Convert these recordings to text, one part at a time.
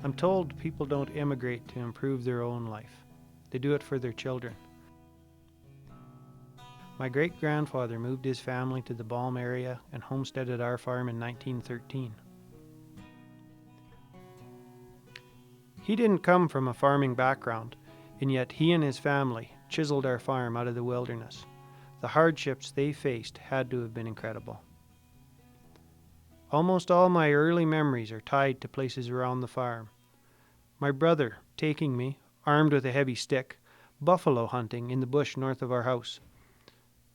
I'm told people don't immigrate to improve their own life. They do it for their children. My great-grandfather moved his family to the Balm area and homesteaded our farm in 1913. He didn't come from a farming background, and yet he and his family chiseled our farm out of the wilderness. The hardships they faced had to have been incredible. Almost all my early memories are tied to places around the farm. My brother taking me, armed with a heavy stick, buffalo hunting in the bush north of our house,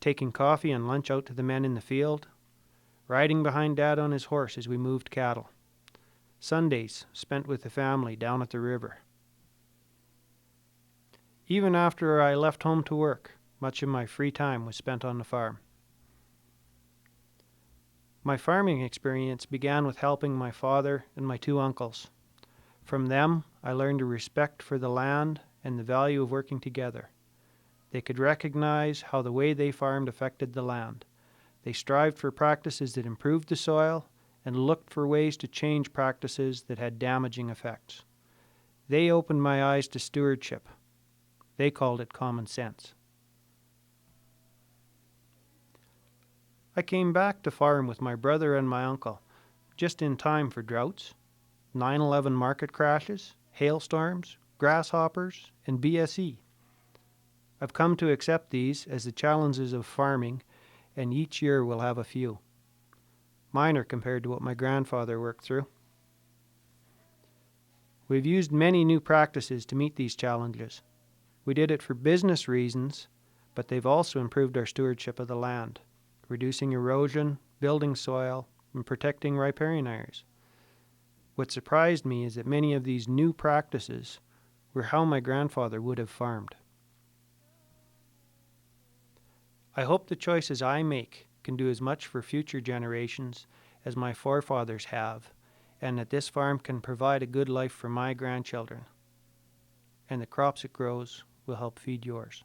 taking coffee and lunch out to the men in the field, riding behind Dad on his horse as we moved cattle, Sundays spent with the family down at the river. Even after I left home to work, much of my free time was spent on the farm. My farming experience began with helping my father and my two uncles. From them, I learned a respect for the land and the value of working together. They could recognize how the way they farmed affected the land. They strived for practices that improved the soil and looked for ways to change practices that had damaging effects. They opened my eyes to stewardship. They called it common sense. I came back to farm with my brother and my uncle, just in time for droughts, 9/11 market crashes, hailstorms, grasshoppers, and BSE. I've come to accept these as the challenges of farming, and each year will have a few. Minor compared to what my grandfather worked through. We've used many new practices to meet these challenges. We did it for business reasons, but they've also improved our stewardship of the land, reducing erosion, building soil, and protecting riparian areas. What surprised me is that many of these new practices were how my grandfather would have farmed. I hope the choices I make can do as much for future generations as my forefathers have, and that this farm can provide a good life for my grandchildren, and the crops it grows will help feed yours.